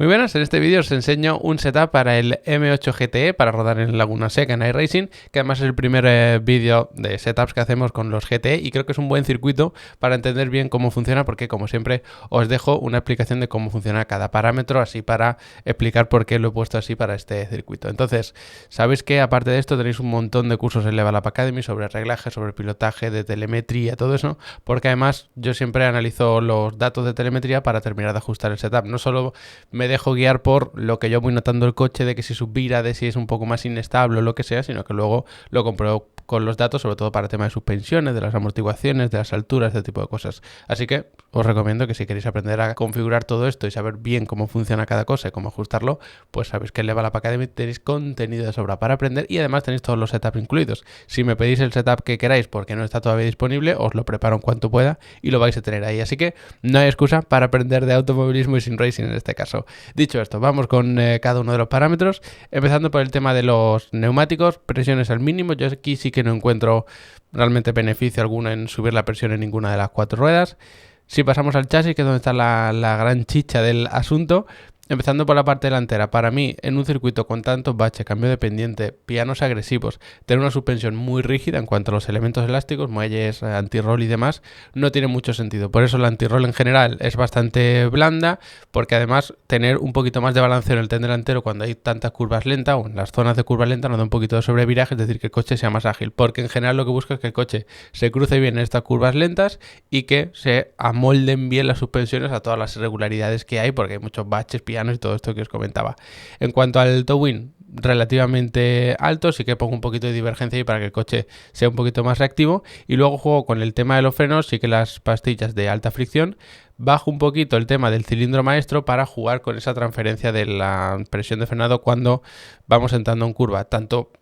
Muy buenas, en este vídeo os enseño un setup para el M8 GTE para rodar en Laguna Seca en iRacing, que además es el primer vídeo de setups que hacemos con los GTE y creo que es un buen circuito para entender bien cómo funciona, porque como siempre os dejo una explicación de cómo funciona cada parámetro, así para explicar por qué lo he puesto así para este circuito. Entonces, sabéis que aparte de esto tenéis un montón de cursos en Level Up Academy sobre reglaje, sobre pilotaje, de telemetría, todo eso, porque además yo siempre analizo los datos de telemetría para terminar de ajustar el setup. No solo me dejo guiar por lo que yo voy notando el coche, de que si subirá, de si es un poco más inestable o lo que sea, sino que luego lo compruebo con los datos, sobre todo para el tema de suspensiones, de las amortiguaciones, de las alturas, este tipo de cosas. Así que os recomiendo que si queréis aprender a configurar todo esto y saber bien cómo funciona cada cosa y cómo ajustarlo, pues sabéis que en Level Up Academy tenéis contenido de sobra para aprender y además tenéis todos los setups incluidos. Si me pedís el setup que queráis porque no está todavía disponible, os lo preparo en cuanto pueda y lo vais a tener ahí. Así que no hay excusa para aprender de automovilismo y sin racing en este caso. Dicho esto, vamos con cada uno de los parámetros, empezando por el tema de los neumáticos, presiones al mínimo. Yo aquí sí que no encuentro realmente beneficio alguno en subir la presión en ninguna de las cuatro ruedas. Si pasamos al chasis, que es donde está la gran chicha del asunto, empezando por la parte delantera, para mí, en un circuito con tantos baches, cambio de pendiente, pianos agresivos, tener una suspensión muy rígida en cuanto a los elementos elásticos, muelles, anti-roll y demás, no tiene mucho sentido. Por eso la anti-roll en general es bastante blanda, porque además tener un poquito más de balanceo en el tren delantero cuando hay tantas curvas lentas o en las zonas de curvas lentas nos da un poquito de sobreviraje, es decir, que el coche sea más ágil, porque en general lo que busco es que el coche se cruce bien en estas curvas lentas y que se amolden bien las suspensiones a todas las irregularidades que hay, porque hay muchos baches, pianos y todo esto que os comentaba. En cuanto al towing, relativamente alto, sí que pongo un poquito de divergencia ahí para que el coche sea un poquito más reactivo, y luego juego con el tema de los frenos, sí que las pastillas de alta fricción, bajo un poquito el tema del cilindro maestro para jugar con esa transferencia de la presión de frenado cuando vamos entrando en curva, tanto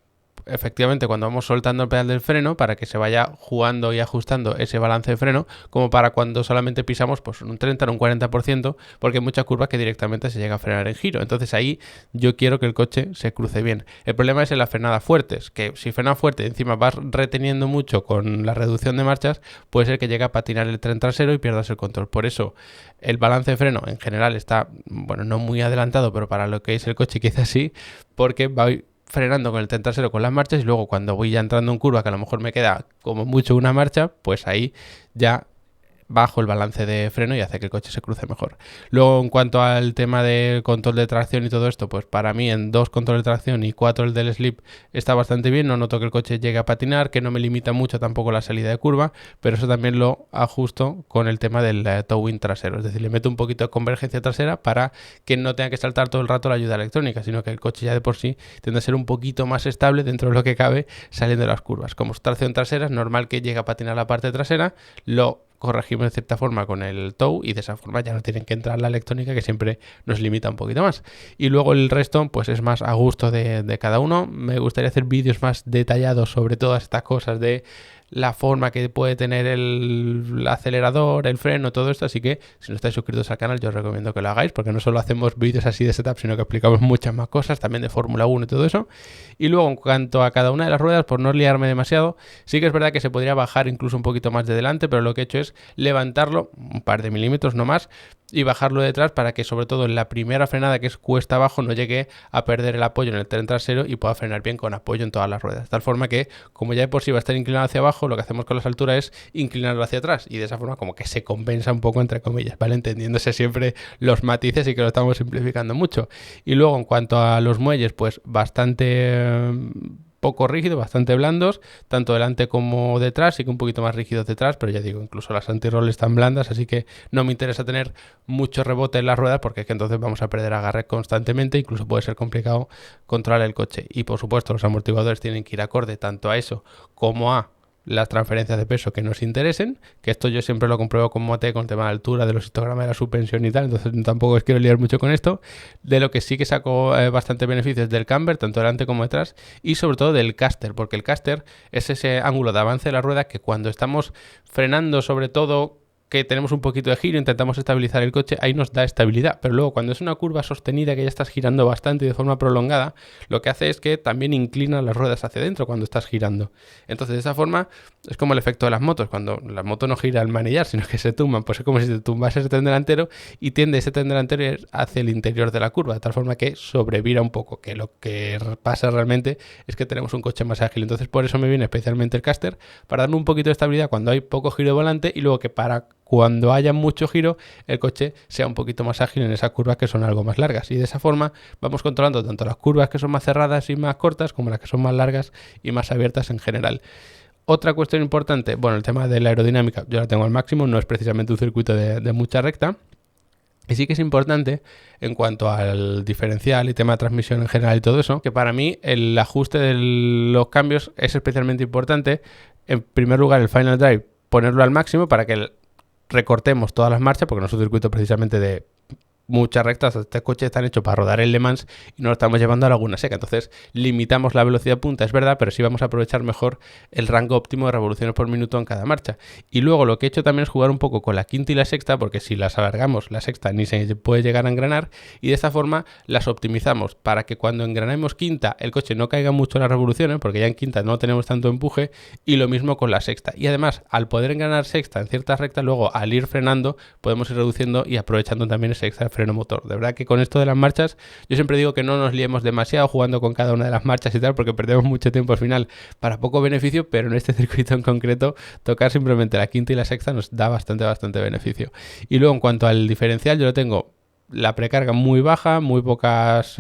efectivamente cuando vamos soltando el pedal del freno para que se vaya jugando y ajustando ese balance de freno, como para cuando solamente pisamos pues un 30 o un 40%, porque hay muchas curvas que directamente se llega a frenar en giro. Entonces ahí yo quiero que el coche se cruce bien. El problema es en las frenadas fuertes, que si frena fuerte y encima vas reteniendo mucho con la reducción de marchas, puede ser que llegue a patinar el tren trasero y pierdas el control. Por eso el balance de freno en general está, bueno, no muy adelantado, pero para lo que es el coche quizás sí, porque va frenando con el tren trasero con las marchas y luego cuando voy ya entrando en curva, que a lo mejor me queda como mucho una marcha, pues ahí ya bajo el balance de freno y hace que el coche se cruce mejor. Luego, en cuanto al tema del control de tracción y todo esto, pues para mí en 2 control de tracción y 4 el del slip está bastante bien. No noto que el coche llegue a patinar, que no me limita mucho tampoco la salida de curva, pero eso también lo ajusto con el tema del towing trasero. Es decir, le meto un poquito de convergencia trasera para que no tenga que saltar todo el rato la ayuda electrónica, sino que el coche ya de por sí tiende a ser un poquito más estable dentro de lo que cabe saliendo de las curvas. Como es tracción trasera, es normal que llegue a patinar la parte trasera, lo corregimos de cierta forma con el tow y de esa forma ya no tienen que entrar la electrónica, que siempre nos limita un poquito más. Y luego el resto pues es más a gusto de cada uno. Me gustaría hacer vídeos más detallados sobre todas estas cosas de la forma que puede tener el acelerador, el freno, todo esto, así que si no estáis suscritos al canal yo os recomiendo que lo hagáis, porque no solo hacemos vídeos así de setup, sino que explicamos muchas más cosas, también de Fórmula 1 y todo eso. Y luego en cuanto a cada una de las ruedas, por no liarme demasiado, sí que es verdad que se podría bajar incluso un poquito más de delante, pero lo que he hecho es levantarlo un par de milímetros no más y bajarlo detrás para que sobre todo en la primera frenada, que es cuesta abajo, no llegue a perder el apoyo en el tren trasero y pueda frenar bien con apoyo en todas las ruedas, de tal forma que como ya de por sí va a estar inclinado hacia abajo, lo que hacemos con las alturas es inclinarlo hacia atrás y de esa forma como que se compensa un poco entre comillas, ¿vale? Entendiéndose siempre los matices y que lo estamos simplificando mucho. Y luego en cuanto a los muelles, pues bastante poco rígidos, bastante blandos, tanto delante como detrás, sí que un poquito más rígidos detrás, pero ya digo, incluso las anti-roll están blandas, así que no me interesa tener mucho rebote en las ruedas porque es que entonces vamos a perder agarre constantemente, incluso puede ser complicado controlar el coche. Y por supuesto los amortiguadores tienen que ir acorde tanto a eso como a las transferencias de peso que nos interesen, que esto yo siempre lo compruebo con Mote con el tema de altura, de los histogramas de la suspensión y tal, entonces tampoco os quiero liar mucho con esto. De lo que sí que saco bastante beneficios del camber, tanto delante como detrás, y sobre todo del caster, porque el caster es ese ángulo de avance de la rueda que cuando estamos frenando sobre todo que tenemos un poquito de giro, intentamos estabilizar el coche, ahí nos da estabilidad. Pero luego cuando es una curva sostenida que ya estás girando bastante y de forma prolongada, lo que hace es que también inclina las ruedas hacia adentro cuando estás girando. Entonces de esa forma es como el efecto de las motos. Cuando la moto no gira al manillar, sino que se tumban, pues es como si te tumbas ese tren delantero y tiende ese tren delantero hacia el interior de la curva, de tal forma que sobrevira un poco, que lo que pasa realmente es que tenemos un coche más ágil. Entonces por eso me viene especialmente el caster, para darle un poquito de estabilidad cuando hay poco giro de volante y luego que para cuando haya mucho giro el coche sea un poquito más ágil en esas curvas que son algo más largas, y de esa forma vamos controlando tanto las curvas que son más cerradas y más cortas como las que son más largas y más abiertas en general. Otra cuestión importante, bueno, el tema de la aerodinámica yo la tengo al máximo, no es precisamente un circuito de mucha recta. Y sí que es importante en cuanto al diferencial y tema de transmisión en general y todo eso, que para mí el ajuste de los cambios es especialmente importante. En primer lugar, el Final Drive, ponerlo al máximo para que recortemos todas las marchas, porque no es un circuito precisamente de muchas rectas. Este coche está hecho para rodar en Le Mans y no lo estamos llevando a Laguna Seca, entonces limitamos la velocidad punta, es verdad, pero sí vamos a aprovechar mejor el rango óptimo de revoluciones por minuto en cada marcha. Y luego lo que he hecho también es jugar un poco con la quinta y la sexta, porque si las alargamos, la sexta ni se puede llegar a engranar, y de esta forma las optimizamos para que cuando engranemos quinta el coche no caiga mucho en las revoluciones, porque ya en quinta no tenemos tanto empuje, y lo mismo con la sexta. Y además, al poder engranar sexta en ciertas rectas, luego al ir frenando podemos ir reduciendo y aprovechando también ese extra freno motor. De verdad que con esto de las marchas yo siempre digo que no nos liemos demasiado jugando con cada una de las marchas y tal, porque perdemos mucho tiempo al final para poco beneficio, pero en este circuito en concreto tocar simplemente la quinta y la sexta nos da bastante beneficio. Y luego en cuanto al diferencial, yo lo tengo la precarga muy baja, muy pocas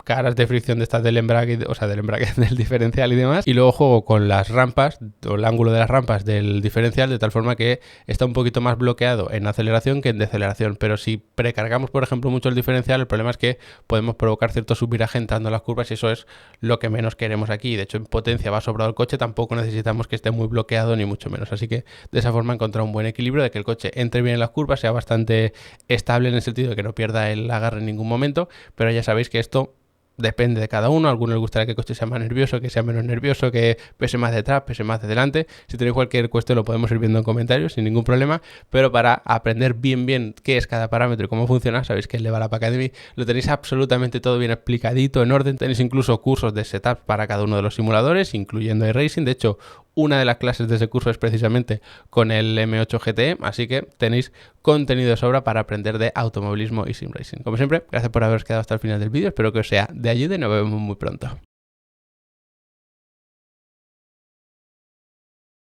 caras de fricción de estas del embrague, o sea, del embrague del diferencial y demás. Y luego juego con las rampas, o el ángulo de las rampas del diferencial, de tal forma que está un poquito más bloqueado en aceleración que en deceleración. Pero si precargamos, por ejemplo, mucho el diferencial, el problema es que podemos provocar cierto subviraje entrando a las curvas, y eso es lo que menos queremos aquí. De hecho, en potencia va sobrado el coche, tampoco necesitamos que esté muy bloqueado, ni mucho menos. Así que de esa forma he encontrado un buen equilibrio de que el coche entre bien en las curvas, sea bastante estable en el sentido de que no pierda el agarre en ningún momento, pero ya sabéis que esto depende de cada uno. A algunos les gustaría que el coche sea más nervioso, que sea menos nervioso, que pese más detrás, pese más de delante. Si tenéis cualquier cuestión lo podemos ir viendo en comentarios sin ningún problema, pero para aprender bien qué es cada parámetro y cómo funciona, sabéis que el Level Up Academy lo tenéis absolutamente todo bien explicadito, en orden. Tenéis incluso cursos de setup para cada uno de los simuladores, incluyendo iRacing. De hecho, una de las clases de ese curso es precisamente con el M8 GTE, así que tenéis contenido de sobra para aprender de automovilismo y sim racing. Como siempre, gracias por haberos quedado hasta el final del vídeo, espero que os sea de ayuda y nos vemos muy pronto.